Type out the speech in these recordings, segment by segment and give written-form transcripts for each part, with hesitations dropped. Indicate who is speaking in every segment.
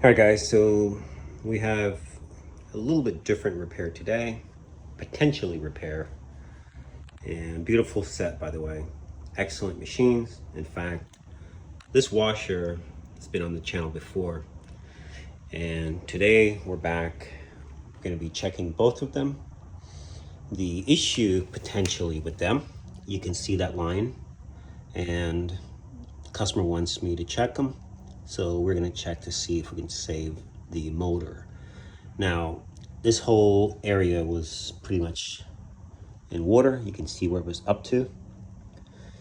Speaker 1: Alright guys, so we have a little bit different repair today, potentially repair, and beautiful set by the way, excellent machines. In fact, this washer has been on the channel before, and today we're back. We're going to be checking both of them. The issue potentially with them, you can see that line, and the customer wants me to check them, so we're going to check to see if we can save the motor. Now, this whole area was pretty much in water. You can see where it was up to.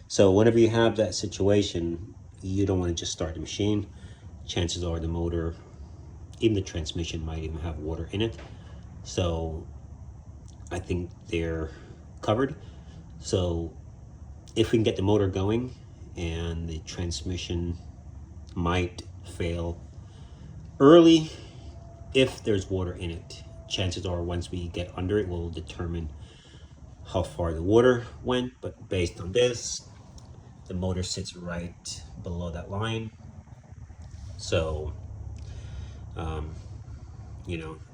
Speaker 1: So whenever you have that situation, you don't want to just start the machine. Chances are the motor, even the transmission, might even have water in it. So I think they're covered. So if we can get the motor going, and the transmission might fail early if there's water in it. Chances are once we get under it, we'll determine how far the water went, but based on this, the motor sits right below that line. So, and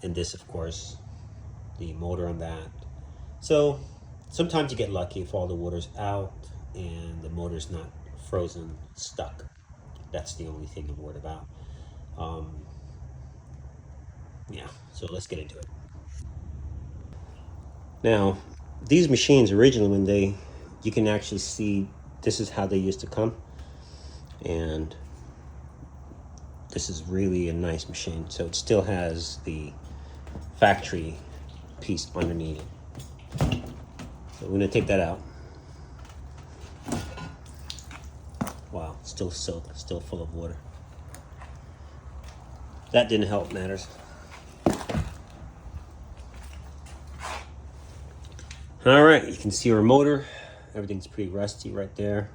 Speaker 1: this of course, the motor on that. So sometimes you get lucky if all the water's out and the motor's not frozen, stuck. That's the only thing I'm worried about. Yeah, so let's get into it. Now, these machines originally, you can actually see this is how they used to come, and this is really a nice machine. So it still has the factory piece underneath it. So we're gonna take that out. Wow, still soaked, still full of water. That didn't help matters. All right, you can see our motor. Everything's pretty rusty right there.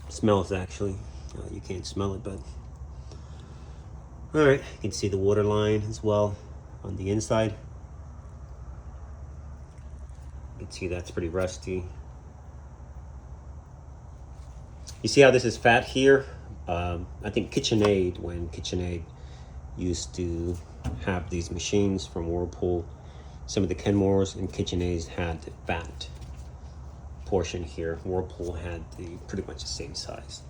Speaker 1: It smells actually. You can't smell it, but all right. You can see the water line as well on the inside. You can see that's pretty rusty. You see how this is fat here? I think KitchenAid, when KitchenAid used to have these machines from Whirlpool, some of the Kenmores and KitchenAids had the fat portion here. Whirlpool had pretty much the same size.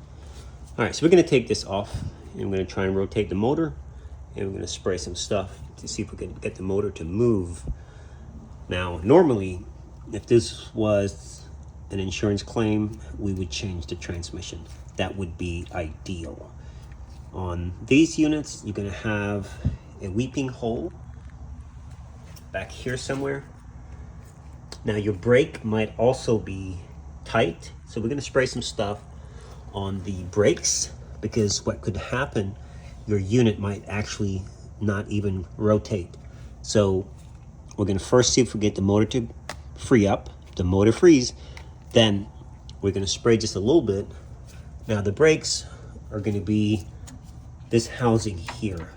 Speaker 1: All right, so we're gonna take this off, and we're gonna try and rotate the motor, and we're gonna spray some stuff to see if we can get the motor to move. Now, normally, if this was an insurance claim, we would change the transmission. That would be ideal. On these units, you're gonna have a weeping hole back here somewhere. Now your brake might also be tight, so we're gonna spray some stuff on the brakes, because what could happen, your unit might actually not even rotate. So we're gonna first see if we get the motor to free up. If the motor frees, then we're gonna spray just a little bit. Now the brakes are gonna be this housing here,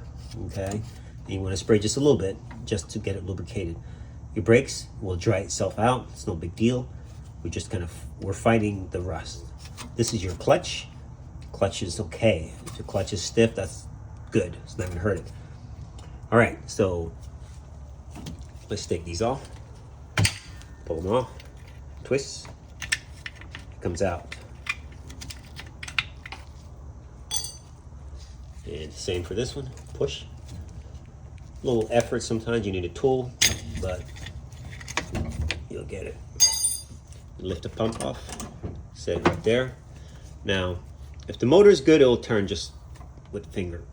Speaker 1: okay? And you want to spray just a little bit just to get it lubricated. Your brakes will dry itself out. It's no big deal. We're fighting the rust. This is your clutch. Clutch is okay. If your clutch is stiff, that's good. It's not gonna hurt it. All right, so let's take these off. Pull them off. Twist. It comes out. And same for this one, push. A little effort sometimes, you need a tool, but you'll get it. Lift the pump off, set it right there. Now, if the motor is good, it'll turn just with the finger.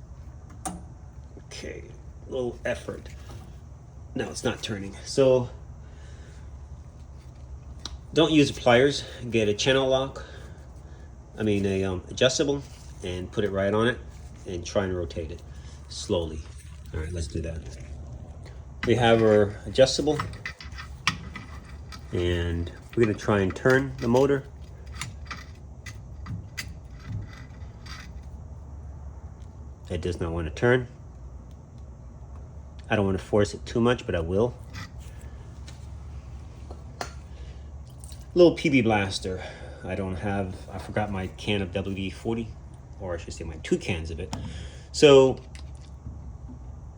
Speaker 1: Okay, a little effort. Now it's not turning. So, don't use pliers, get a channel lock, adjustable, and put it right on it, and try and rotate it slowly. All right, let's do that. We have our adjustable, and we're gonna try and turn the motor. It does not want to turn. I don't want to force it too much, but I will. Little PB blaster. I forgot my can of WD-40, or I should say my 2 cans of it. So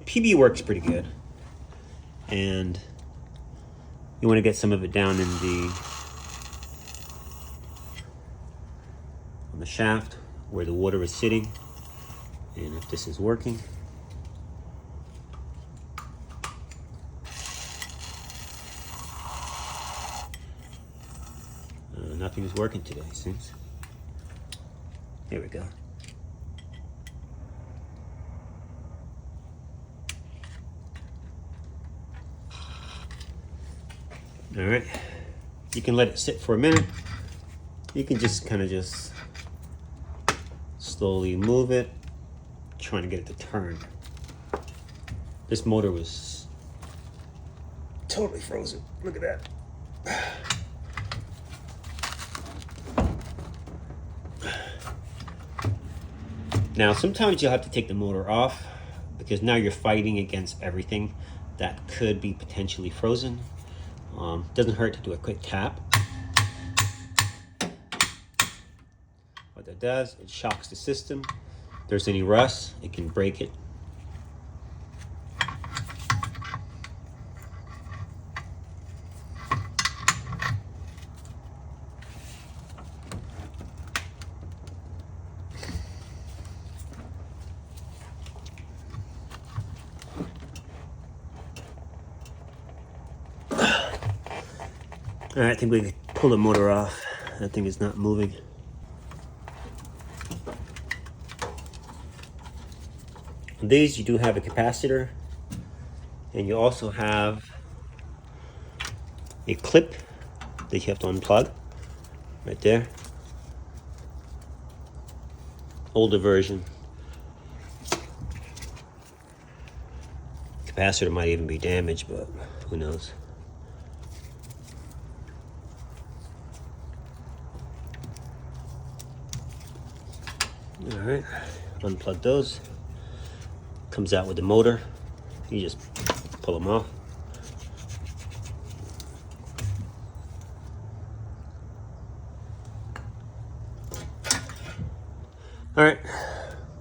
Speaker 1: PB works pretty good, and you want to get some of it down in on the shaft where the water is sitting, and if this is working. Nothing's working today, it seems. Here we go. All right, you can let it sit for a minute. You can just kind of slowly move it, trying to get it to turn. This motor was totally frozen. Look at that. Now, sometimes you'll have to take the motor off because now you're fighting against everything that could be potentially frozen. Doesn't hurt to do a quick tap. What that does, it shocks the system. If there's any rust, it can break it. All right, I think we can pull the motor off. That thing is not moving. On these, you do have a capacitor, and you also have a clip that you have to unplug right there. Older version. Capacitor might even be damaged, but who knows. All right, unplug those. Comes out with the motor. You just pull them off. All right,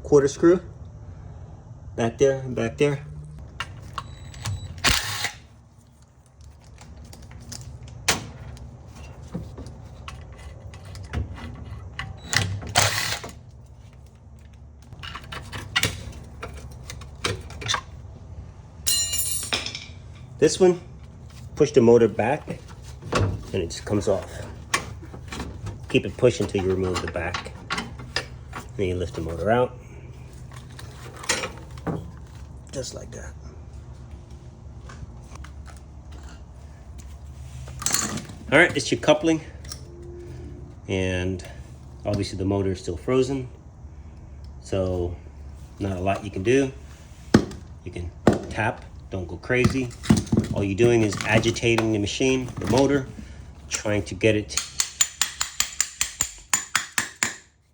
Speaker 1: quarter screw. Back there and back there. This one, push the motor back and it just comes off. Keep it pushed until you remove the back. Then you lift the motor out. Just like that. All right, it's your coupling. And obviously the motor is still frozen. So not a lot you can do. You can tap, don't go crazy. All you're doing is agitating the machine, the motor, trying to get it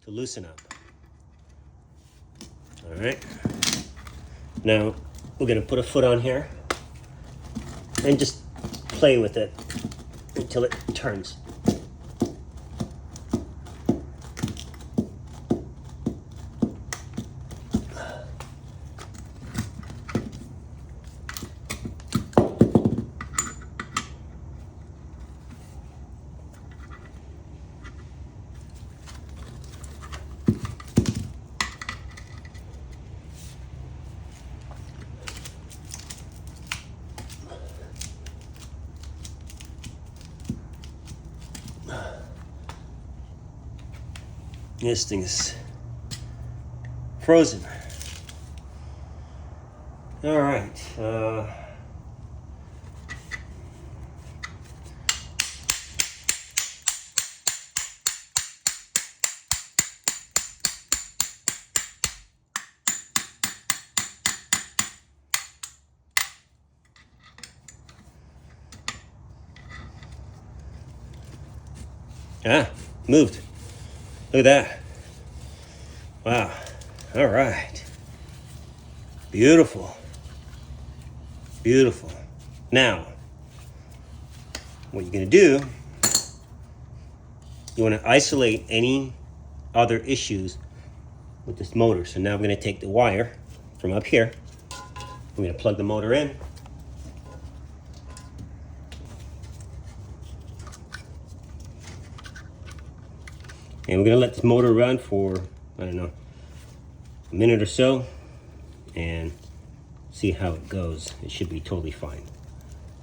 Speaker 1: to loosen up. All right. Now we're gonna put a foot on here and just play with it until it turns. This thing is frozen. All right. Moved. Look at that. Wow. All right. Beautiful. Beautiful. Now, what you're going to do You want to isolate any other issues with this motor. So now I'm going to take the wire from up here. I'm going to plug the motor in. And we're going to let this motor run for, I don't know, a minute or so and see how it goes. It should be totally fine.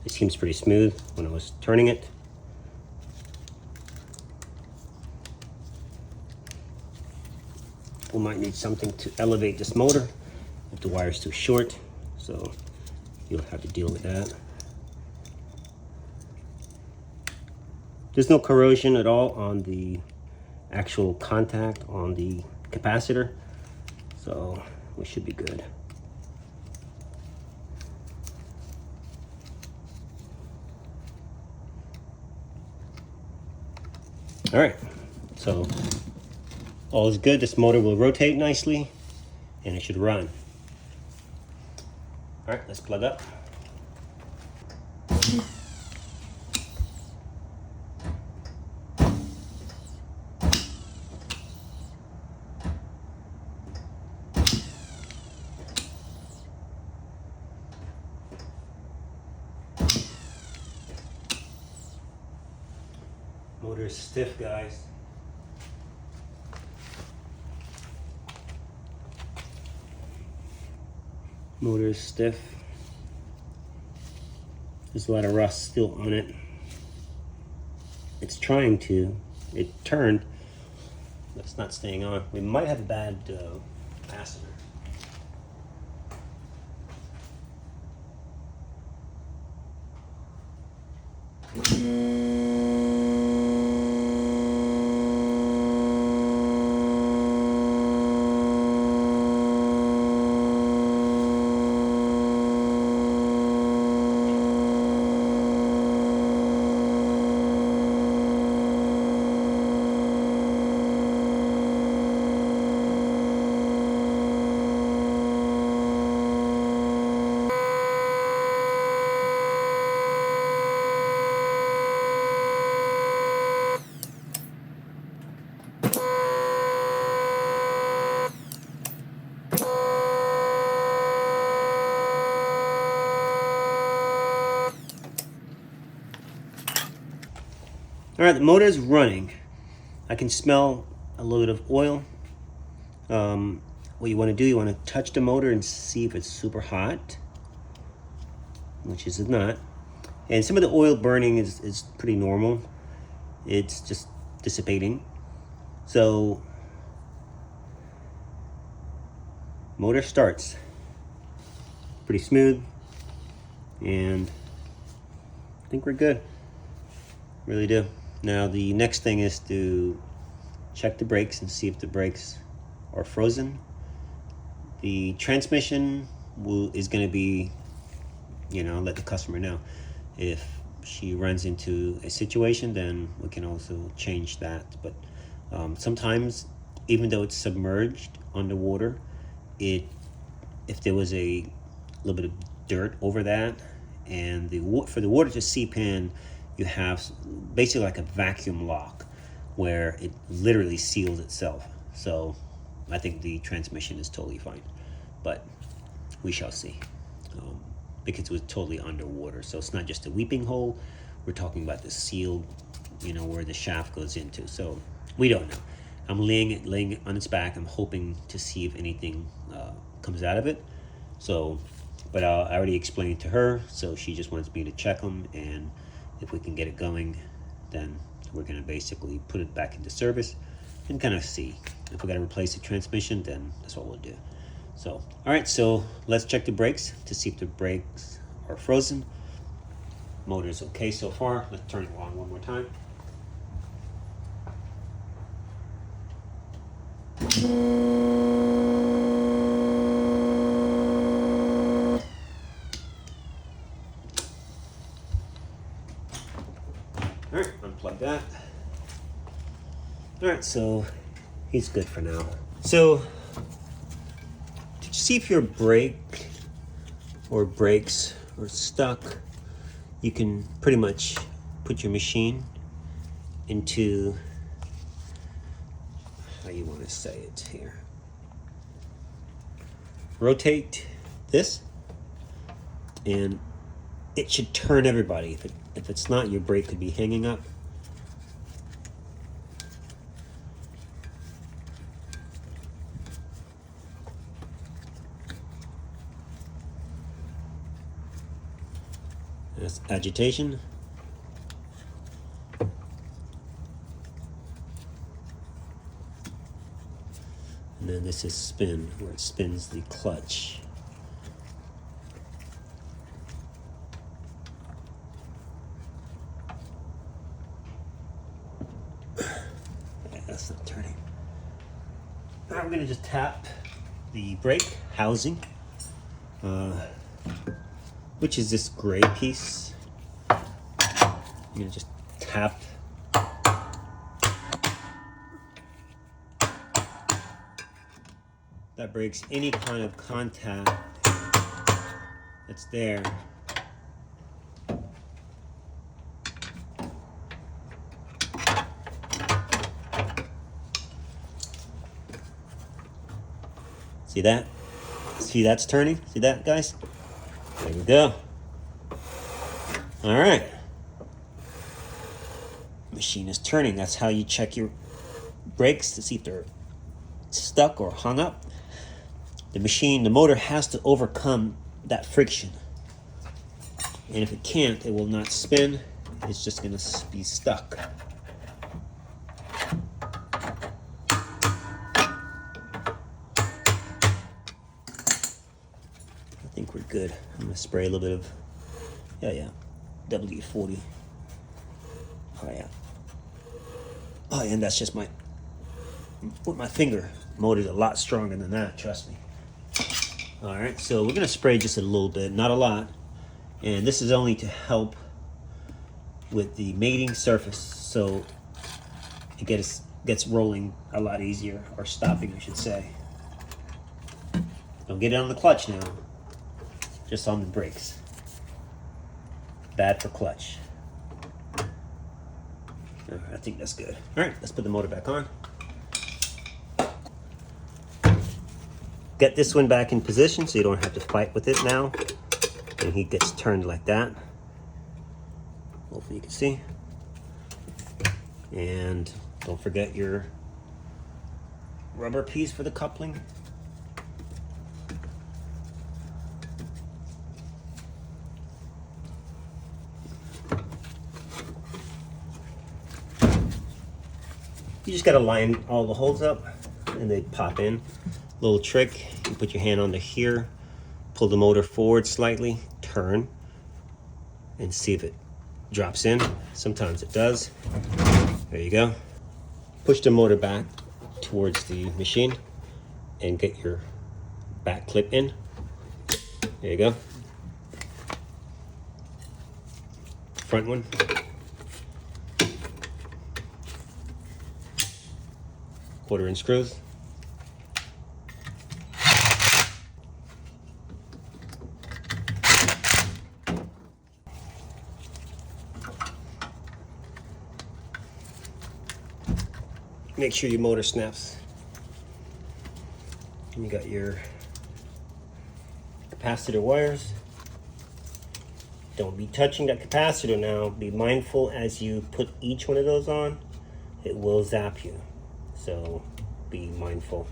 Speaker 1: It seems pretty smooth when I was turning it. We might need something to elevate this motor if the wire's too short, so you'll have to deal with that. There's no corrosion at all on the actual contact on the capacitor, so we should be good. All right, so all is good. This motor will rotate nicely and it should run. All right, let's plug up. Motor is stiff, guys. Motor is stiff. There's a lot of rust still on it. It's trying to. It turned, but it's not staying on. We might have a bad capacitor. All right, the motor is running. I can smell a little bit of oil. What you want to do, you want to touch the motor and see if it's super hot, which is not. And some of the oil burning is pretty normal. It's just dissipating. So, motor starts. Pretty smooth. And I think we're good. Really do. Now the next thing is to check the brakes and see if the brakes are frozen. The transmission is going to be, let the customer know. If she runs into a situation, then we can also change that. But sometimes, even though it's submerged underwater, if there was a little bit of dirt over that, and for the water to seep in, you have basically like a vacuum lock where it literally seals itself. So I think the transmission is totally fine, but we shall see, because it was totally underwater. So it's not just a weeping hole. We're talking about the sealed, where the shaft goes into. So we don't know. I'm laying it on its back. I'm hoping to see if anything comes out of it. So, but I already explained it to her. So she just wants me to check them, and if we can get it going, then we're going to basically put it back into service and kind of see. If we got to replace the transmission, then that's what we'll do. So, all right, so let's check the brakes to see if the brakes are frozen. Motor's okay so far. Let's turn it on one more time. All right, unplug that. All right, so he's good for now. So to see if your brake or brakes are stuck, you can pretty much put your machine into how you want to say it here. Rotate this, and it should turn everybody. If it's not, your brake could be hanging up. That's agitation. And then this is spin, where it spins the clutch. Okay, that's not turning. Now we're gonna just tap the brake housing, which is this gray piece. I'm gonna just tap. That breaks any kind of contact that's there. See that? See that's turning? See that, guys? There we go. All right. Machine is turning. That's how you check your brakes to see if they're stuck or hung up. The motor has to overcome that friction. And if it can't, it will not spin. It's just gonna be stuck. I think we're good. I'm gonna spray a little bit of, WD-40. Oh yeah. Oh yeah, and that's just with my finger. Motor's a lot stronger than that, trust me. All right, so we're gonna spray just a little bit, not a lot. And this is only to help with the mating surface, so it gets rolling a lot easier, or stopping, I should say. Don't get it on the clutch now, just on the brakes. Bad for clutch. All right, I think that's good. All right, let's put the motor back on. Get this one back in position so you don't have to fight with it now. And he gets turned like that. Hopefully you can see. And don't forget your rubber piece for the coupling. You just gotta line all the holes up and they pop in. Little trick, you put your hand onto here, pull the motor forward slightly, turn, and see if it drops in. Sometimes it does. There you go. Push the motor back towards the machine and get your back clip in. There you go. Front one. Quarter-inch screws. Make sure your motor snaps. And you got your capacitor wires. Don't be touching that capacitor now. Be mindful as you put each one of those on, it will zap you. So be mindful.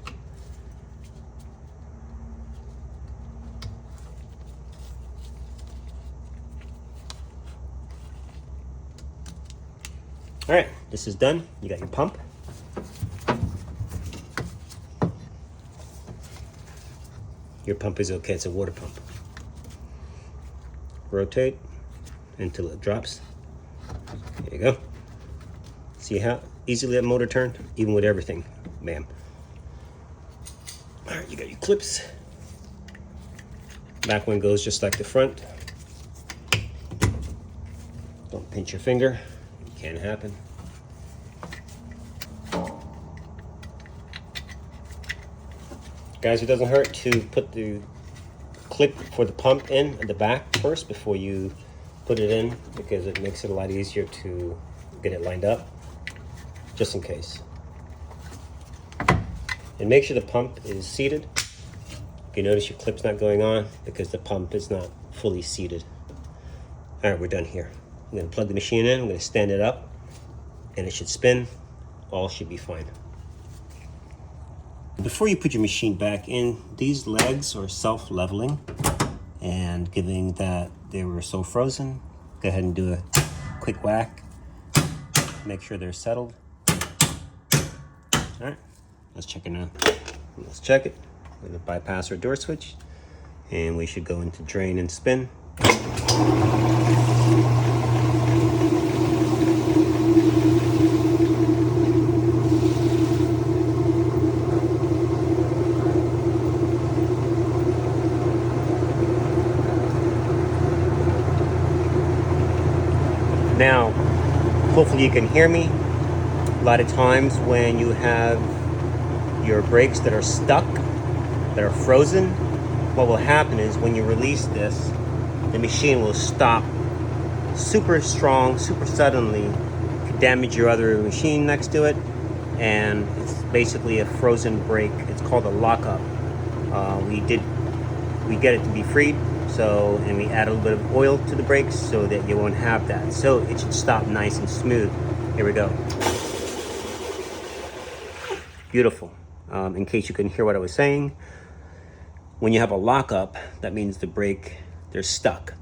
Speaker 1: All right, this is done. You got your pump. Your pump is okay, it's a water pump. Rotate until it drops. There you go. See how easily that motor turned? Even with everything, bam. All right, you got your clips. Back one goes just like the front. Don't pinch your finger, it can happen. Guys, it doesn't hurt to put the clip for the pump in at the back first before you put it in, because it makes it a lot easier to get it lined up, just in case. And make sure the pump is seated. You notice your clip's not going on because the pump is not fully seated. All right, we're done here. I'm gonna plug the machine in, I'm gonna stand it up, and it should spin. All should be fine. Before you put your machine back in, these legs are self-leveling, and given that they were so frozen, go ahead and do a quick whack. Make sure they're settled. All right, let's check it now. Let's check it with a bypass or door switch, and we should go into drain and spin. Now, hopefully you can hear me. A lot of times when you have your brakes that are stuck, that are frozen, what will happen is when you release this, the machine will stop super strong, super suddenly, could damage your other machine next to it, and it's basically a frozen brake. It's called a lockup. We get it to be freed, and we add a little bit of oil to the brakes so that you won't have that. So it should stop nice and smooth. Here we go. Beautiful. In case you couldn't hear what I was saying, when you have a lockup, that means the brake, they're stuck.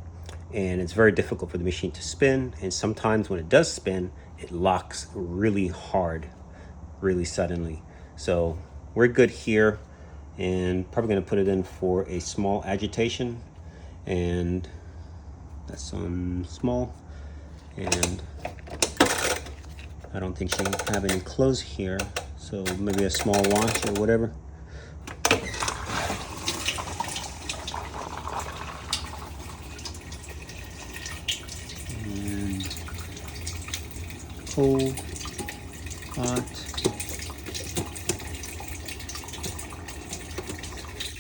Speaker 1: And it's very difficult for the machine to spin. And sometimes when it does spin, it locks really hard, really suddenly. So we're good here, and probably gonna put it in for a small agitation. And that's on small. And I don't think she'll have any clothes here. So maybe a small wash or whatever. And cold, hot.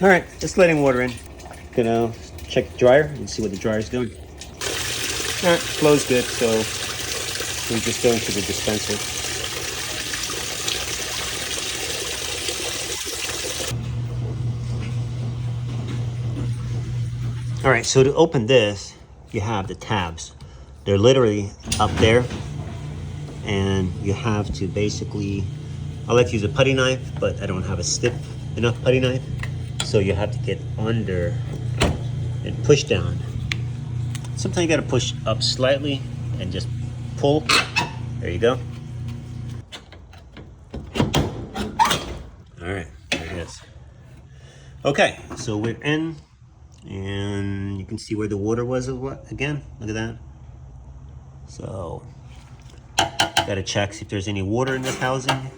Speaker 1: All right, just letting water in. Gonna check the dryer and see what the dryer's doing. All right, flow's good, so we just go into the dispenser. All right, so to open this, you have the tabs. They're literally up there, and you have to basically, I like to use a putty knife, but I don't have a stiff enough putty knife. So you have to get under and push down. Sometimes you gotta push up slightly and just pull. There you go. All right, there it is. Okay, so we're in, and you can see where the water was again. Look at that. So, gotta check, see if there's any water in this housing.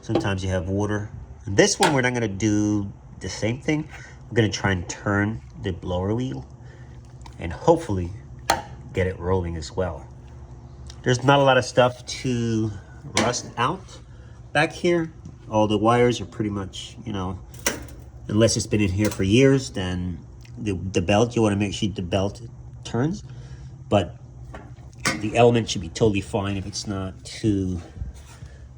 Speaker 1: Sometimes you have water. And this one, we're not gonna do the same thing. We're gonna try and turn the blower wheel and hopefully get it rolling as well. There's not a lot of stuff to rust out back here. All the wires are pretty much, unless it's been in here for years, then the belt, you wanna make sure the belt turns. But the element should be totally fine if it's not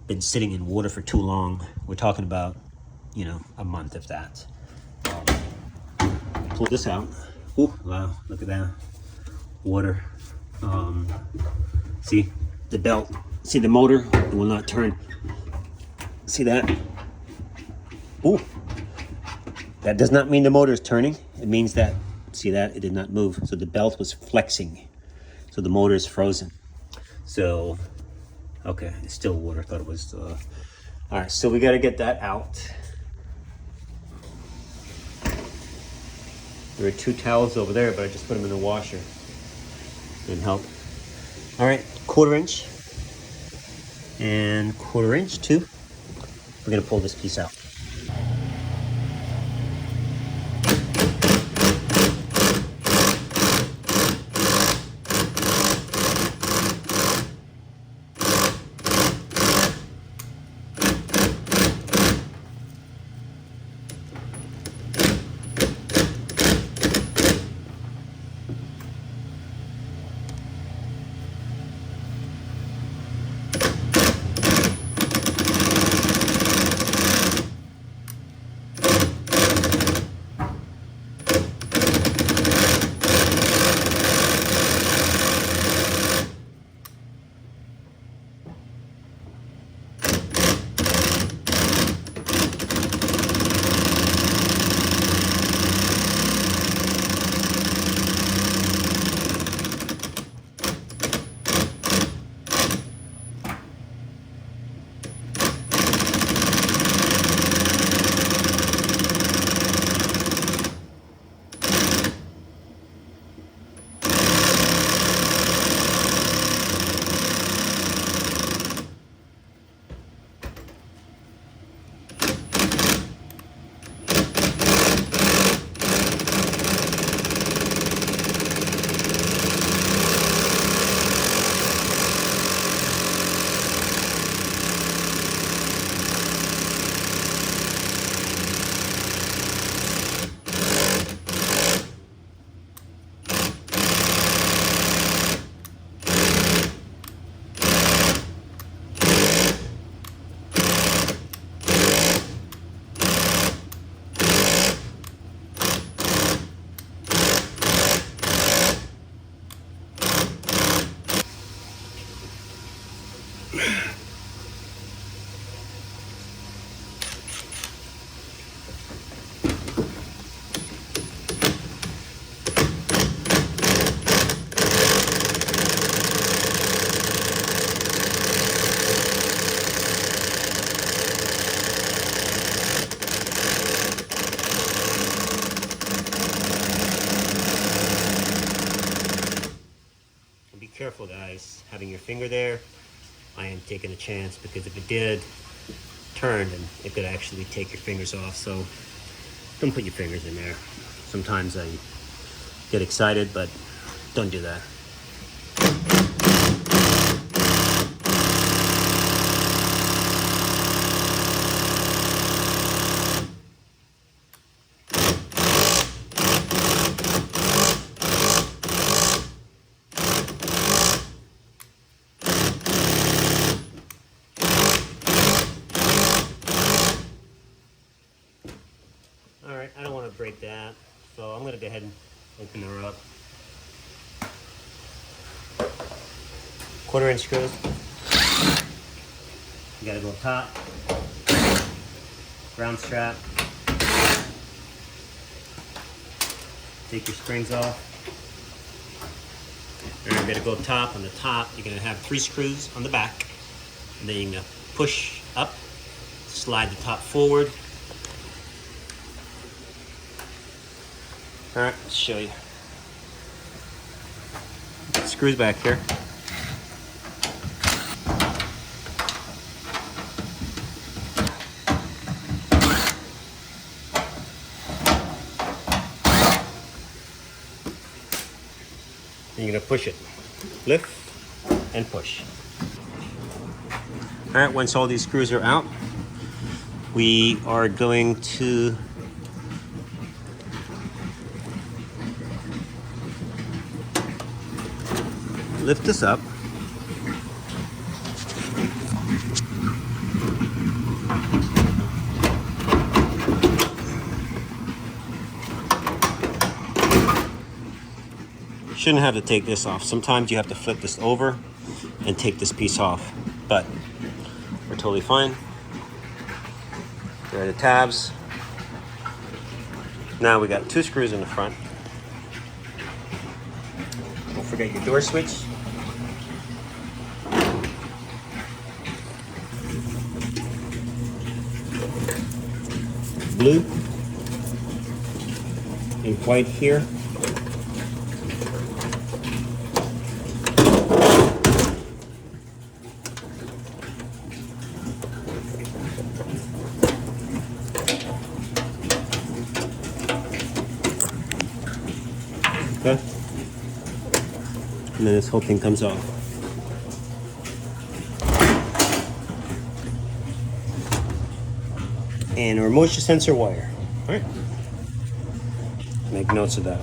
Speaker 1: been sitting in water for too long. We're talking about, a month if that. Pull this out. Oh, wow, look at that. Water. See the belt, see the motor, it will not turn. See that? Oh, that does not mean the motor is turning. It means that, see that, it did not move. So the belt was flexing. So the motor is frozen. So, okay, it's still water. I thought it was, all right, so we got to get that out. There are 2 towels over there, but I just put them in the washer. Didn't help. All right, 1/4 inch and 1/4 inch too. We're gonna pull this piece out. having your finger there, I am taking a chance, because if it did turn, then it could actually take your fingers off. So don't put your fingers in there. Sometimes I get excited, but don't do that. All right, I don't want to break that, so I'm going to go ahead and open her up. 1/4" screws. You got to go top, ground strap. Take your springs off. And you're going to go top. On the top, you're going to have 3 screws on the back. And then you're going to push up, slide the top forward. All right, let's show you. Screws back here. And you're gonna push it. Lift and push. All right, once all these screws are out, we are going to lift this up. You shouldn't have to take this off. Sometimes you have to flip this over and take this piece off, but we're totally fine. There are the tabs. Now we got 2 screws in the front. Don't forget your door switch. Blue and white here. Okay. And then this whole thing comes off. And our moisture sensor wire. All right. Make notes of that.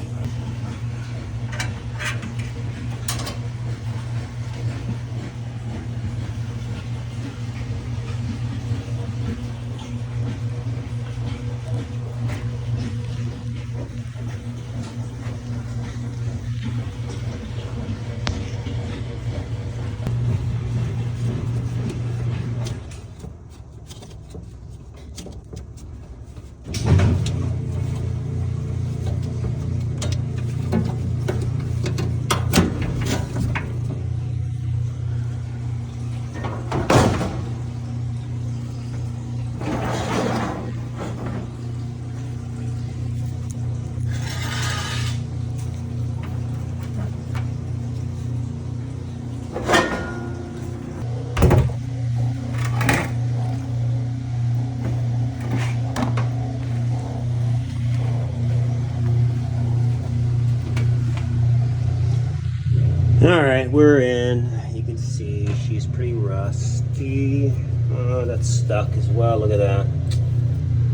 Speaker 1: All right, we're in. You can see she's pretty rusty. Oh, that's stuck as well. Look at that.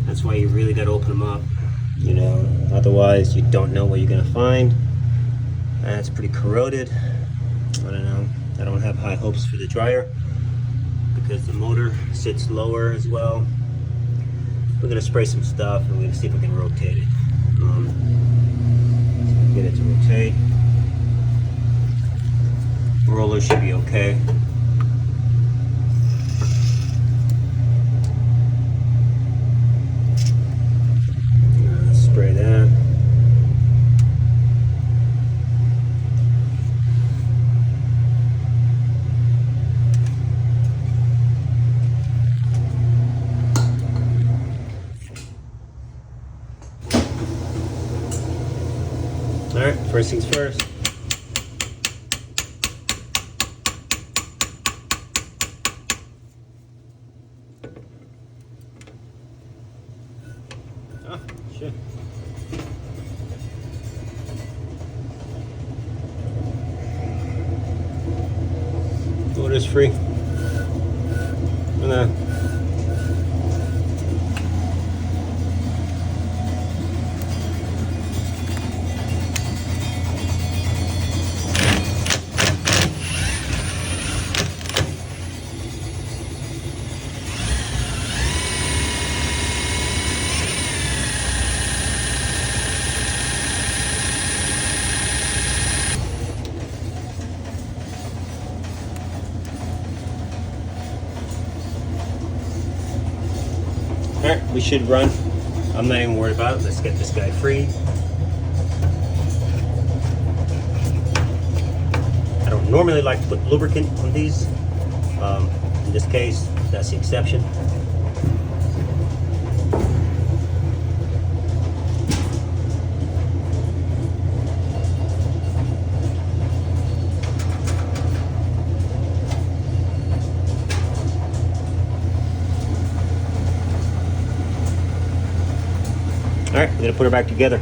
Speaker 1: That's why you really got to open them up. You know, otherwise you don't know what you're gonna find. That's pretty corroded. I don't know. I don't have high hopes for the dryer because the motor sits lower as well. We're gonna spray some stuff and we're gonna see if we can rotate it. Get it to rotate. Roller should be okay. Spray that. All right, first things first. Sure. Water's free. Look at that. All right, we should run. I'm not even worried about it. Let's get this guy free. I don't normally like to put lubricant on these. In this case, that's the exception. All right, we're gonna put her back together.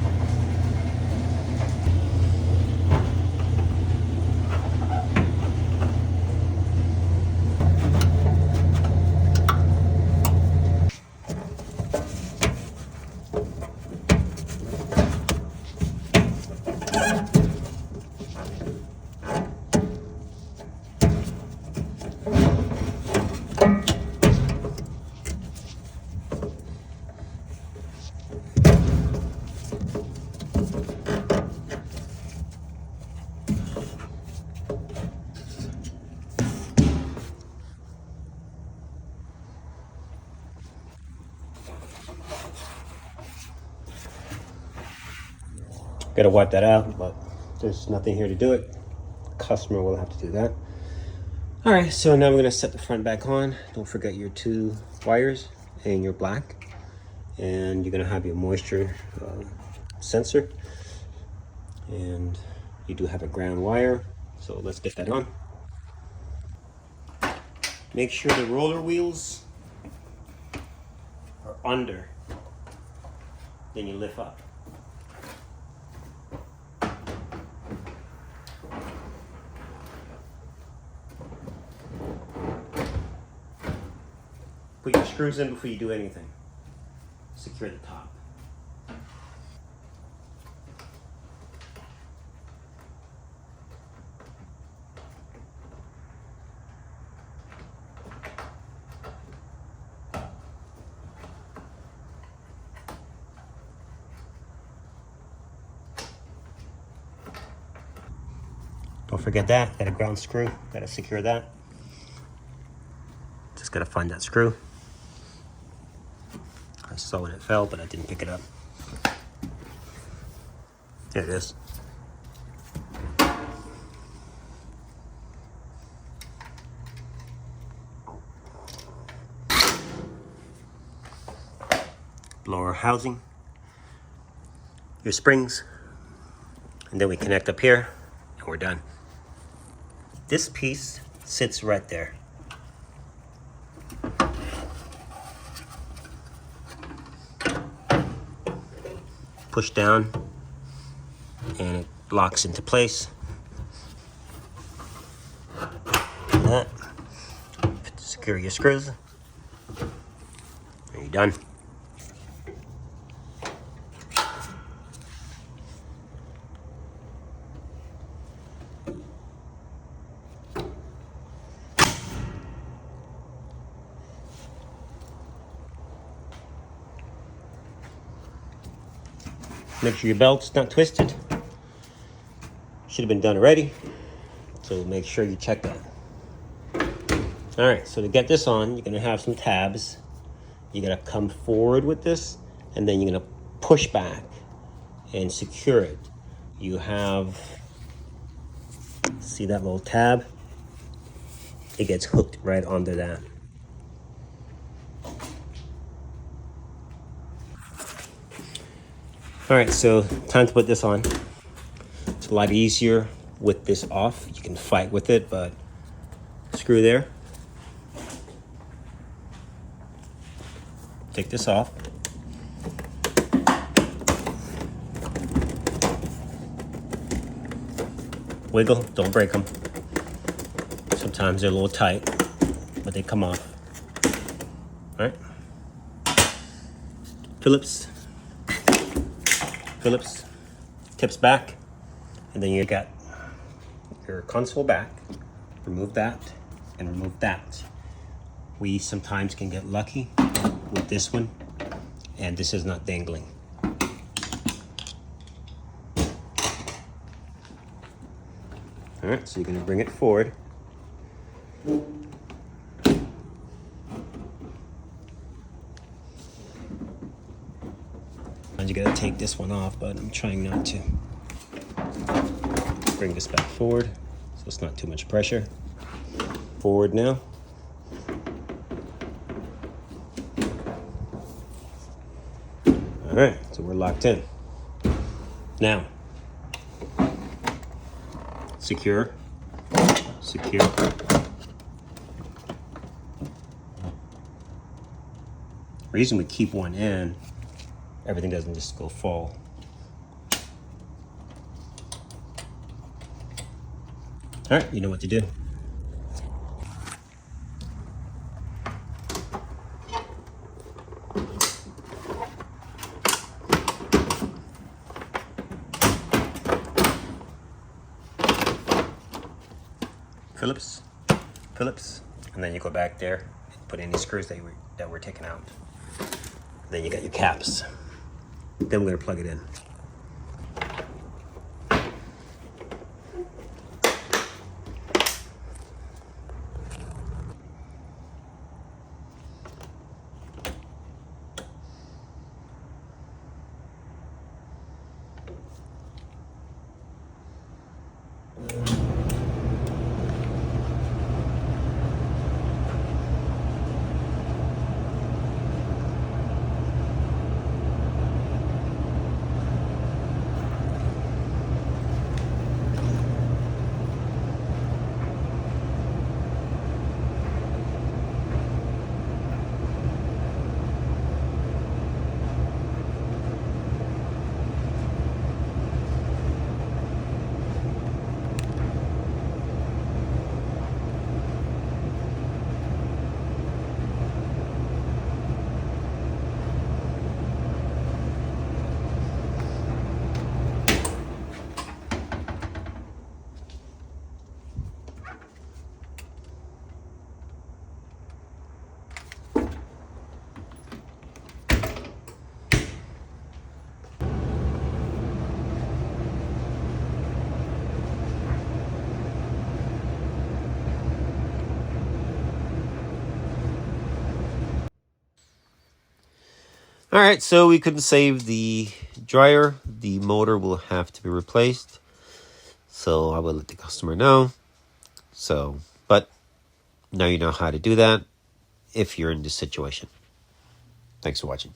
Speaker 1: Got to wipe that out, but there's nothing here to do it. The customer will have to do that. All right, so now we're gonna set the front back on. Don't forget your 2 wires and your black. And you're gonna have your moisture sensor. And you do have a ground wire, so let's get that on. Make sure the roller wheels are under. Then you lift up. Put your screws in before you do anything. Secure the top. Don't forget that. Got a ground screw. Got to secure that. Just got to find that screw. I saw when it fell, but I didn't pick it up. There it is. Blower housing, your springs, and then we connect up here, and we're done. This piece sits right there. Push down and it locks into place. Like that. Secure your screws. And you're done. Make sure your belt's not twisted. Should have been done already. So make sure you check that. All right, so to get this on, you're gonna have some tabs. You're gonna come forward with this, and then you're gonna push back and secure it. You have, see that little tab? It gets hooked right onto that. All right, so time to put this on. It's a lot easier with this off. You can fight with it, but screw there. Take this off. Wiggle, don't break them. Sometimes they're a little tight, but they come off. All right. Phillips, tips back, and then you got your console back. Remove that and remove that. We sometimes can get lucky with this one, and this is not dangling. All right, so you're gonna bring it forward. And you gotta take this one off, but I'm trying not to. Bring this back forward, so it's not too much pressure. Forward now. All right, so we're locked in. Now, secure. Reason we keep one in, everything doesn't just go fall. All right, you know what to do. Phillips, and then you go back there and put any screws that were taken out. Then you got your caps. Then we're gonna plug it in. All right, so we couldn't save the dryer. The motor will have to be replaced. So I will let the customer know. But now you know how to do that if you're in this situation. Thanks for watching.